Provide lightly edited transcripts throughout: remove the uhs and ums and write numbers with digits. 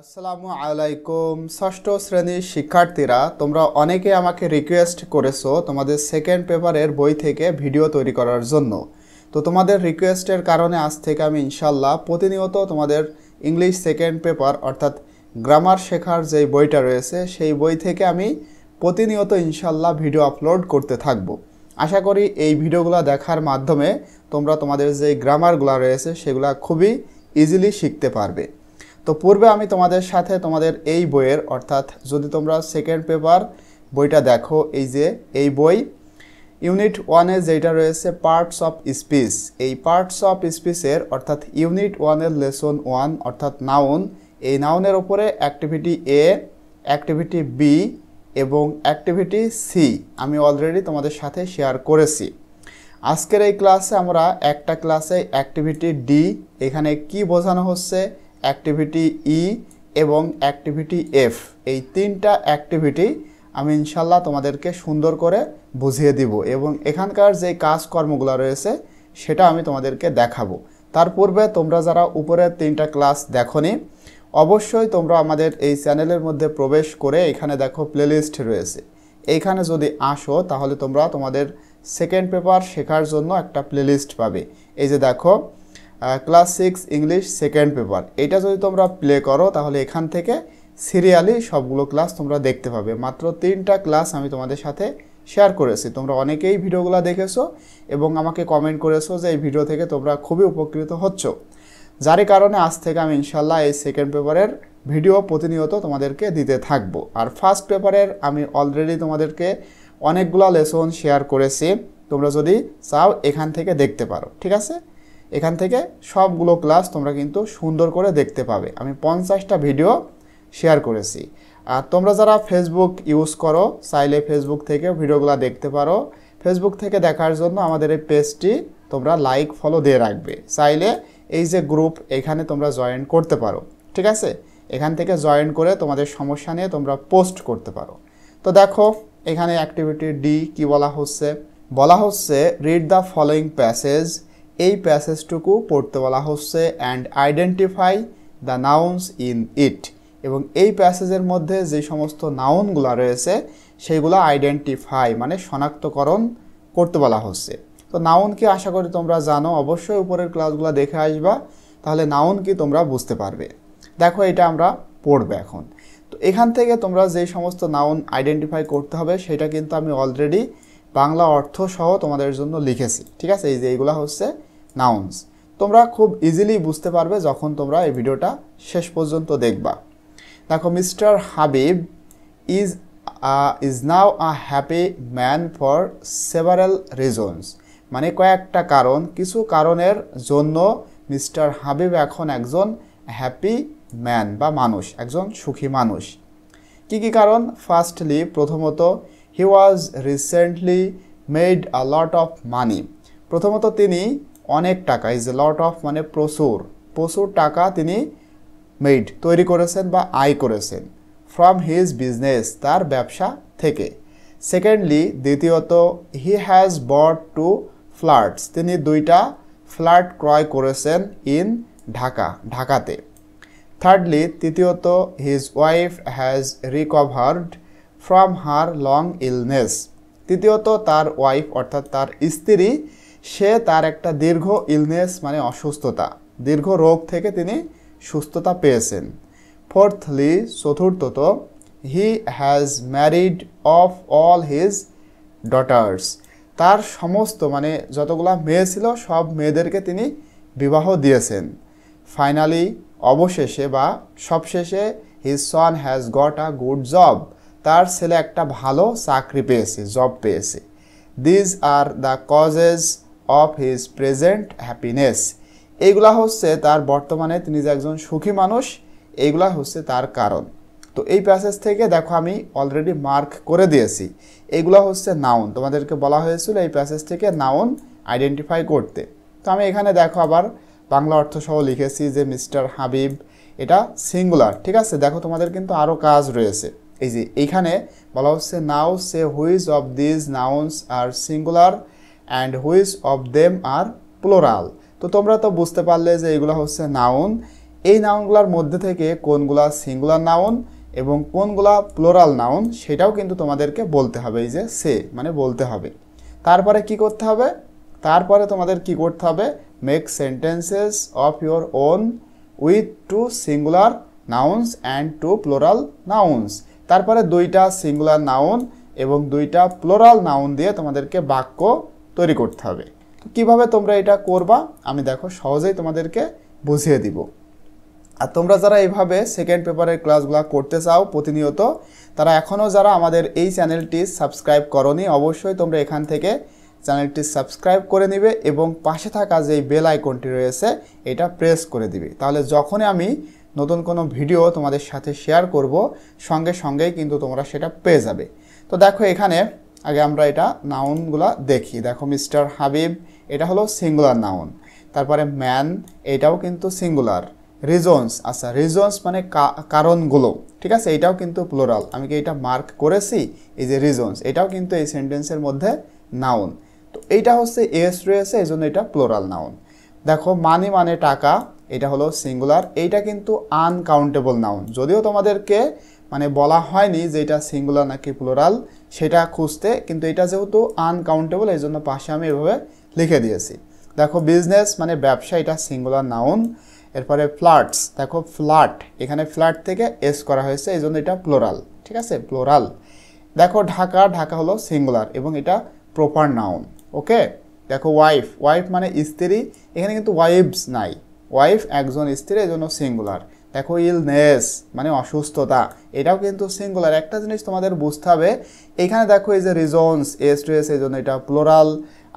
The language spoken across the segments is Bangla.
আসসালামু আলাইকুম ষষ্ঠ শ্রেণীর শিক্ষার্থীরা, তোমরা অনেকে আমাকে রিকোয়েস্ট করেছো তোমাদের সেকেন্ড পেপারের বই থেকে ভিডিও তৈরি করার জন্য। তো তোমাদের রিকোয়েস্টের কারণে আজ থেকে আমি ইনশাল্লাহ প্রতিনিয়ত তোমাদের ইংলিশ সেকেন্ড পেপার অর্থাৎ গ্রামার শেখার যে বইটা রয়েছে সেই বই থেকে আমি প্রতিনিয়ত ইনশাল্লাহ ভিডিও আপলোড করতে থাকব। আশা করি এই ভিডিওগুলো দেখার মাধ্যমে তোমরা তোমাদের যে গ্রামারগুলো রয়েছে সেগুলো খুবই ইজিলি শিখতে পারবে। তো পূর্বে আমি তোমাদের সাথে তোমাদের এই বইয়ের অর্থাৎ যদি তোমরা সেকেন্ড পেপার বইটা দেখো, এই যে এই বই ইউনিট 1-এ যেটা রয়েছে পার্টস অফ স্পিচ, এই পার্টস অফ স্পিচের অর্থাৎ ইউনিট 1-এর লেসন 1 অর্থাৎ নাউন, এই নাউনের ওপরে অ্যাক্টিভিটি এ, অ্যাক্টিভিটি বি এবং অ্যাক্টিভিটি সি আমি অলরেডি তোমাদের সাথে শেয়ার করেছি। আজকের এই ক্লাসে আমরা একটা ক্লাসে অ্যাক্টিভিটি ডি, এখানে কি বোঝানো হচ্ছে, অ্যাক্টিভিটি ই এবং অ্যাক্টিভিটি এফ, এই তিনটা অ্যাক্টিভিটি আমি ইনশাল্লাহ তোমাদেরকে সুন্দর করে বুঝিয়ে দিব এবং এখানকার যে কাজকর্মগুলো রয়েছে সেটা আমি তোমাদেরকে দেখাবো। তার পূর্বে তোমরা যারা উপরের তিনটা ক্লাস দেখোনি, অবশ্যই তোমরা আমাদের এই চ্যানেলের মধ্যে প্রবেশ করে এখানে দেখো প্লেলিস্ট রয়েছে, এইখানে যদি আসো তাহলে তোমরা তোমাদের সেকেন্ড পেপার শেখার জন্য একটা প্লেলিস্ট পাবে। এই যে দেখো ক্লাস 6 ইংলিশ সেকেন্ড পেপার, এটা যদি তোমরা প্লে করো তাহলে এখান থেকে সিরিয়ালি সবগুলো ক্লাস তোমরা দেখতে পাবে। মাত্র 3টা ক্লাস আমি তোমাদের সাথে শেয়ার করেছি, তোমরা অনেকেই ভিডিওগুলো দেখেছো এবং আমাকে কমেন্ট করেছো যে এই ভিডিও থেকে তোমরা খুবই উপকৃত হচ্ছ, যার কারণে আজ থেকে আমি ইনশাল্লাহ এই সেকেন্ড পেপারের ভিডিও প্রতিনিয়ত তোমাদেরকে দিতে থাকবো। আর ফার্স্ট পেপারের আমি অলরেডি তোমাদেরকে অনেকগুলো লেসন শেয়ার করেছি, তোমরা যদি চাও এখান থেকে দেখতে পারো, ঠিক আছে? এখান থেকে সবগুলো ক্লাস তোমরা কিন্তু সুন্দর করে দেখতে পাবে। আমি 50টা ভিডিও শেয়ার করেছি। আর তোমরা যারা ফেসবুক ইউজ করো চাইলে ফেসবুক থেকে ভিডিওগুলো দেখতে পারো। ফেসবুক থেকে দেখার জন্য আমাদের এই পেজটি তোমরা লাইক ফলো দিয়ে রাখবে। চাইলে এই যে গ্রুপ এখানে তোমরা জয়েন করতে পারো, ঠিক আছে? এখান থেকে জয়েন করে তোমাদের সমস্যা নিয়ে তোমরা পোস্ট করতে পারো। তো দেখো এখানে অ্যাক্টিভিটি ডি কি বলা হচ্ছে রিড দ্য ফলোয়িং প্যাসেজ, এই প্যাসেজটুকু পড়তে বলা হচ্ছে and identify the nouns in it, এবং এই প্যাসেজের মধ্যে যে সমস্ত নাউনগুলো রয়েছে সেইগুলো আইডেন্টিফাই মানে শনাক্তকরণ করতে বলা হচ্ছে। তো নাউন কি আশা করি তোমরা জানো, অবশ্যই উপরের ক্লাসগুলো দেখে আসবা, তাহলে নাউন কি তোমরা বুঝতে পারবে। দেখো এটা আমরা পড়বে এখন। তো এখান থেকে তোমরা যে সমস্ত নাউন আইডেন্টিফাই করতে হবে সেটা কিন্তু আমি অলরেডি বাংলা অর্থ সহ তোমাদের জন্য লিখেছি, ঠিক আছে? এই যে এইগুলো হচ্ছে নাউন্স, তোমরা খুব ইজিলি বুঝতে পারবে যখন তোমরা এই ভিডিওটা শেষ পর্যন্ত দেখবা। দেখো mister Habib is now a happy man for several reasons, মানে কয়েকটা কারণ, কিছু কারণের জন্য মিস্টার হাবিব এখন একজন হ্যাপি ম্যান বা মানুষ, একজন সুখী মানুষ। কি কি কারণ? ফার্স্টলি প্রথমত he was recently made a lot of money, প্রথমত তিনি অনেক টাকা, ইজ এ লট অফ মানে প্রচুর, প্রচুর টাকা তিনি মেড তৈরি করেছেন বা আয় করেছেন ফ্রম হিজ বিজনেস, তার ব্যবসা থেকে। সেকেন্ডলি দ্বিতীয়ত he has bought two flats, তিনি 2টা ফ্ল্যাট ক্রয় করেছেন ইন ঢাকাতে। থার্ডলি তৃতীয়ত his wife has recovered from her long illness, তৃতীয়ত তার ওয়াইফ অর্থাৎ তার স্ত্রী সে তার একটা দীর্ঘ ইলনেস মানে অসুস্থতা, দীর্ঘ রোগ থেকে তিনি সুস্থতা পেয়েছেন। ফোর্থলি চতুর্থত হি has married off all his daughters, তার সমস্ত মানে যতগুলা মেয়ে ছিল সব মেয়েদেরকে তিনি বিবাহ দিয়েছেন। ফাইনালি অবশেষে বা সবশেষে his son has got a good job, তার ছেলে একটা ভালো চাকরি পেয়েছে, জব পেয়েছে। These are the causes of his present happiness, এইগুলা হচ্ছে তার বর্তমানে তিনি যে একজন সুখী মানুষ, এইগুলা হচ্ছে তার কারণ। তো এই প্যাসেজ থেকে দেখো আমি অলরেডি মার্ক করে দিয়েছি, এইগুলা হচ্ছে নাউন, তোমাদেরকে বলা হয়েছিল এই প্যাসেজ থেকে নাউন আইডেন্টিফাই করতে। তো আমি এখানে দেখো আবার বাংলা অর্থ সহ লিখেছি যে মিস্টার হাবিব, এটা সিঙ্গুলার, ঠিক আছে? দেখো তোমাদের কিন্তু আরও কাজ রয়েছে, এই যে এইখানে বলা হচ্ছে now say which of these nouns are singular and which of them are plural. তো তোমরা তো বুঝতে পারলে যে এগুলো হচ্ছে নাউন, এই নাউনগুলোর মধ্যে থেকে কোনগুলা সিঙ্গুলার নাউন এবং কোনগুলা প্লুরাল নাউন সেটাও কিন্তু তোমাদেরকে বলতে হবে। এই যে সে মানে বলতে হবে। তারপরে কি করতে হবে? তারপরে তোমাদের কি করতে হবে? Make sentences of your own with two singular nouns and two plural nouns. তারপরে দুইটা সিঙ্গুলার নাউন এবং দুইটা প্লুরাল নাউন দিয়ে তোমাদেরকে বাক্য তৈরি করতে হবে। তো কীভাবে তোমরা এটা করবা আমি দেখো সহজেই তোমাদেরকে বুঝিয়ে দিব। আর তোমরা যারা এইভাবে সেকেন্ড পেপারের ক্লাসগুলো করতে চাও প্রতিনিয়ত, তারা এখনও যারা আমাদের এই চ্যানেলটি সাবস্ক্রাইব করোনি, অবশ্যই তোমরা এখান থেকে চ্যানেলটি সাবস্ক্রাইব করে নিবে এবং পাশে থাকা যে বেল আইকনটি রয়েছে এটা প্রেস করে দিবে। তাহলে যখনই আমি নতুন কোনো ভিডিও তোমাদের সাথে শেয়ার করব সঙ্গে সঙ্গেই কিন্তু তোমরা সেটা পেয়ে যাবে। তো দেখো এখানে আগে আমরা এটা নাউনগুলা দেখি। দেখো মিস্টার হাবিব এটা হলো সিঙ্গুলার নাউন। তারপরে ম্যান এটাও কিন্তু সিঙ্গুলার। রিজনস, আচ্ছা রিজনস মানে কারণগুলো, ঠিক আছে, এটাও কিন্তু প্লুরাল। আমি কি এটা মার্ক করেছি? এই যে রিজনস এটাও কিন্তু এই সেন্টেন্সের মধ্যে নাউন। তো এইটা হচ্ছে এস রয়েছে, এই জন্য এটা প্লুরাল নাউন। দেখো মানি মানে টাকা, এটা হলো সিঙ্গুলার। এইটা কিন্তু আনকাউন্টেবল নাউন। যদিও তোমাদেরকে মানে বলা হয়নি যে এটা সিঙ্গুলার নাকি প্লুরাল সেটা খুঁজতে, কিন্তু এটা যেহেতু আনকাউন্টেবল এই জন্য পাশে আমি এভাবে লিখে দিয়েছি। দেখো বিজনেস মানে ব্যবসা, এটা সিঙ্গুলার নাউন। এরপরে ফ্ল্যাটস, দেখো ফ্ল্যাট এখানে ফ্ল্যাট থেকে এস করা হয়েছে এই জন্য এটা প্লুরাল, ঠিক আছে, প্লুরাল। দেখো ঢাকা, ঢাকা হলো সিঙ্গুলার এবং এটা প্রপার নাউন। ওকে। দেখো ওয়াইফ, ওয়াইফ মানে স্ত্রী, এখানে কিন্তু ওয়াইফস নাই, ওয়াইফ একজন স্ত্রী এই জন্য সিঙ্গুলার। দেখো ইলনেস মানে অসুস্থতা, এটাও কিন্তু সিঙ্গুলার। একটা জিনিস তোমাদের বুঝতে হবে, এখানে দেখো এই যে রিজনস এস রয়েছে এই জন্য এটা প্লুরাল,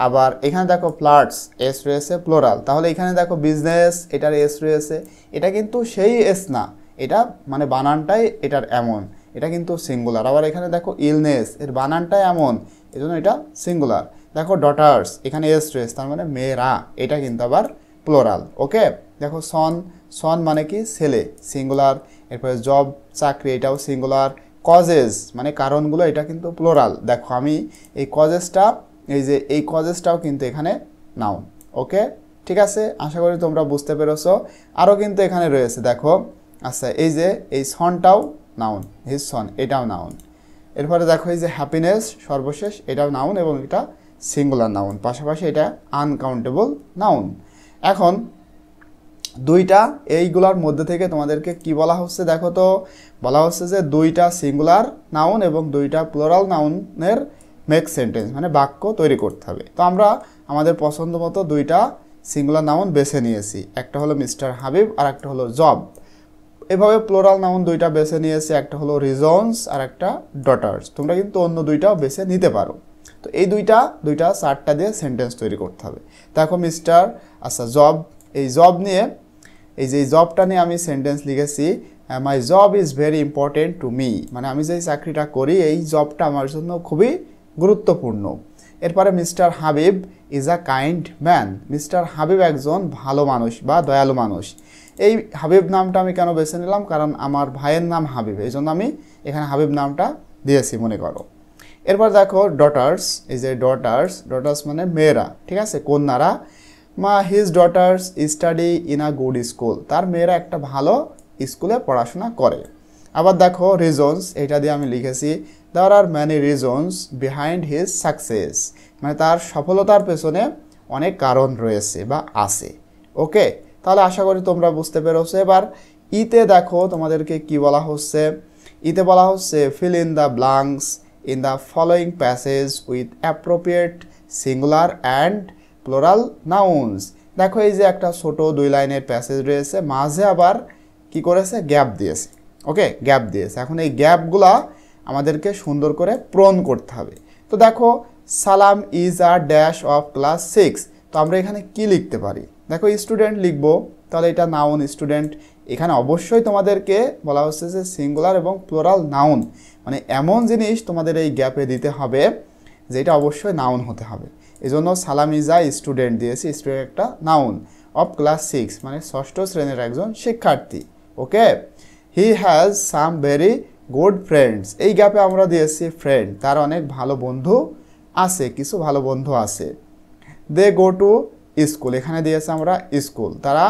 আবার এখানে দেখো ফ্ল্যাটস এস রয়েছে প্লুরাল। তাহলে এখানে দেখো বিজনেস এটার এস রয়েছে, এটা কিন্তু সেই এস না, এটা মানে বানানটাই এটার এমন, এটা কিন্তু সিঙ্গুলার। আবার এখানে দেখো ইলনেস এর বানানটাই এমন, এই জন্য এটা সিঙ্গুলার। দেখো ডটার্স এখানে এস রয়েছে তার মানে মেয়েরা, এটা কিন্তু আবার প্লুরাল। ওকে। দেখো সন, সন মানে কি ছেলে, সিঙ্গুলার। এরপরে জব চাকরি এটাও সিঙ্গুলার। কজেস মানে কারণগুলো, এটা কিন্তু প্লুরাল। দেখো আমি এই কজেসটা, এই যে এই কজেসটাও কিন্তু এখানে নাউন। ওকে, ঠিক আছে, আশা করি তোমরা বুঝতে পেরেছো। আরও কিন্তু এখানে রয়েছে দেখো, আচ্ছা এই যে এই সনটাও নাউন, হিজ সন এটাও নাউন। এরপরে দেখো এই যে হ্যাপিনেস সর্বশেষ এটাও নাউন এবং এটা সিঙ্গুলার নাউন, পাশাপাশি এটা আনকাউন্টেবল নাউন। এখন দুইটা এইগুলার মধ্যে থেকে তোমাদেরকে কি বলা হচ্ছে দেখো, তো বলা হচ্ছে যে দুইটা সিঙ্গুলার নাউন এবং দুইটা প্লুরাল নাউনের মেক সেন্টেন্স মানে বাক্য তৈরি করতে হবে। তো আমরা আমাদের পছন্দ মতো দুইটা সিঙ্গুলার নাউন বেছে নিয়েছি, একটা হলো মিস্টার হাবিব আর একটা হলো জব। এভাবে প্লুরাল নাউন দুইটা বেছে নিয়েছি, একটা হলো রিজনস আর একটা ডটার্স। তোমরা কিন্তু অন্য দুইটাও বেছে নিতে পারো। তো এই দুইটা চারটা দিয়ে সেন্টেন্স তৈরি করতে হবে। দেখো মিস্টার, আচ্ছা জব, এই জব নিয়ে, এই যে জবটা নিয়ে আমি সেন্টেন্স লিখেছি, my job is very important to me, মানে আমি যে চাকরিটা করি এই জবটা আমার জন্য খুবই গুরুত্বপূর্ণ। এরপরে mister Habib is a kind man, mister Habib একজন ভালো মানুষ বা দয়ালু মানুষ। এই হাবিব নামটা আমি কেন বেছে নিলাম, কারণ আমার ভাইয়ের নাম হাবিব, এই জন্য আমি এখানে হাবিব নামটা দিয়েছি মনে করো। এরপর দেখো ডটার্স, এই যে ডটার্স, ডটার্স মানে মেয়েরা, ঠিক আছে, কন্যারা। His daughters study in a good school, তার মেয়েরা একটা ভালো স্কুলে পড়াশোনা করে। আবার দেখো রিজনস, এটা দিয়ে আমি লিখেছি there are many reasons behind his success, মানে তার সফলতার পেছনে অনেক কারণ রয়েছে বা আছে। ওকে, তাহলে আশা করি তোমরা বুঝতে পেরেছো। এবার ইতে দেখো তোমাদেরকে কি বলা হচ্ছে, ইতে বলা হচ্ছে fill in the blanks in the following passage with appropriate singular and plural nouns. দেখো এই যে একটা ছোট 2 লাইনের প্যাসেজ রয়েছে, মাঝে আবার কি করেছে গ্যাপ দিয়েছে। ওকে, গ্যাপ দিয়েছে। এখন এই গ্যাপগুলা আমাদেরকে সুন্দর করে পূরণ করতে হবে। তো দেখো সালাম is a dash of class 6, তো আমরা এখানে কি লিখতে পারি, দেখো স্টুডেন্ট লিখবো, তাহলে এটা নাউন স্টুডেন্ট। এখানে অবশ্যই তোমাদেরকে বলা হচ্ছে যে সিঙ্গুলার এবং প্লুরাল নাউন, মানে এমন জিনিস তোমাদের এই গ্যাপে দিতে হবে যেটা অবশ্যই নাউন হতে হবে। এই জন্য সালাম ইজ আ স্টুডেন্ট দিয়েছি, স্টুডেন্ট একটা নাউন, অফ ক্লাস 6 মানে 6ষ্ঠ শ্রেণীর একজন শিক্ষার্থী। Okay, he has some very good friends, এই গ্যাপে আমরা দিয়েছি ফ্রেন্ড, তার অনেক ভালো বন্ধু আছে, কিছু ভালো বন্ধু আছে। দে গো টু স্কুল, এখানে দিয়েছে আমরা স্কুল, তারা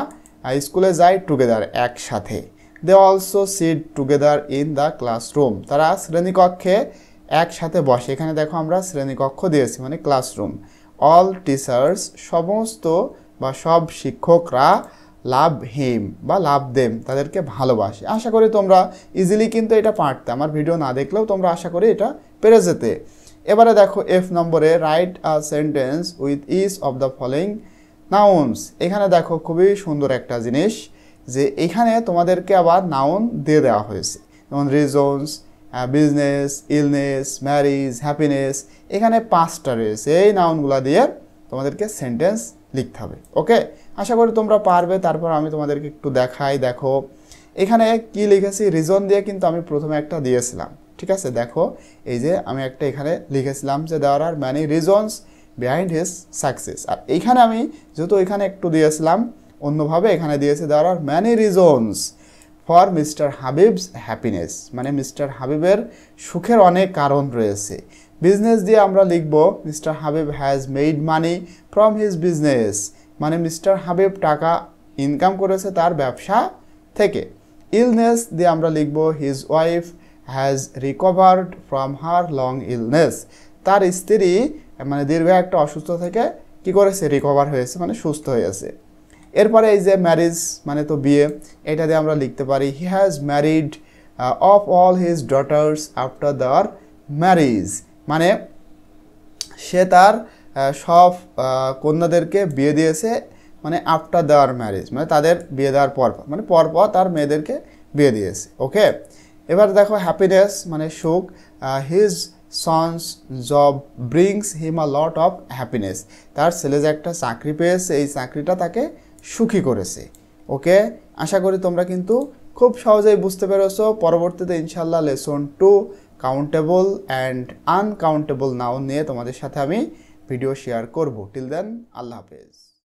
স্কুলে যায় টুগেদার একসাথে। They also sit together in the classroom, তারা শ্রেণীকক্ষে একসাথে বসে। এখানে দেখো আমরা শ্রেণীকক্ষ দিয়েছি মানে ক্লাসরুম। অল টিচার্স, সমস্ত বা সব শিক্ষকরা লাভ হিম বা লাভ দেম, তাদেরকে ভালোবাসে। আশা করি তোমরা ইজিলি কিন্তু এটা পারতে, আমার ভিডিও না দেখলেও তোমরা আশা করি এটা পেরে যেতে। এবারে দেখো এফ নম্বরে write a sentence with each of the following nouns. এখানে দেখো খুবই সুন্দর একটা জিনিস যে এখানে তোমাদেরকে আবার নাউন দিয়ে দেওয়া হয়েছে, যেমন reasons, business, illness, marriage, happiness, এখানে 5টা রয়েছে। এই নাউনগুলো দিয়ে তোমাদেরকে সেন্টেন্স লিখতে হবে। ওকে, আশা করি তোমরা পারবে। তারপর আমি তোমাদেরকে একটু দেখাই। দেখো এখানে কি লিখেছি, রিজন দিয়ে কিন্তু আমি প্রথমে একটা দিয়েছিলাম, ঠিক আছে। দেখো এই যে আমি একটা এখানে লিখেছিলাম যে there are many reasons behind his success. আর এইখানে আমি যেহেতু এখানে একটু দিয়েছিলাম অন্যভাবে, এখানে দিয়েছে there are many reasons for mister Habib's happiness, মানে মিস্টার হাবিবের সুখের অনেক কারণ রয়েছে। বিজনেস দিয়ে আমরা লিখব mister Habib has made money from his business, মানে মিস্টার হাবিব টাকা ইনকাম করেছে তার ব্যবসা থেকে। ইলনেস দিয়ে আমরা লিখব his wife has recovered from her long illness, তার স্ত্রী মানে দীর্ঘ একটা অসুস্থ থেকে কি করেছে, রিকভার হয়েছে, মানে সুস্থ হয়েছে। এরপরে এই যে ম্যারিজ মানে তো বিয়ে, এটা দিয়ে আমরা লিখতে পারি he has married off all his daughters after their marriage, মানে সে তার সব কন্যাদেরকে বিয়ে দিয়েছে, মানে আফটার দেওয়ার ম্যারেজ, মানে তাদের বিয়ে দেওয়ার পর, মানে পরপর তার মেয়েদেরকে বিয়ে দিয়েছে। ওকে, এবার দেখো হ্যাপিনেস মানে সুখ, his sons job brings him a lot of happiness, তার ছেলে যে একটা চাকরি পেয়েছে এই চাকরিটা তাকে সুখী করেছে। ওকে, আশা করি তোমরা কিন্তু খুব সহজেই বুঝতে পেরেছো। পরবর্তীতে ইনশাল্লাহ lesson 2 countable and uncountable noun নিয়ে তোমাদের সাথে আমি ভিডিও শেয়ার করব। টিল দেন আল্লাহ হাফেজ।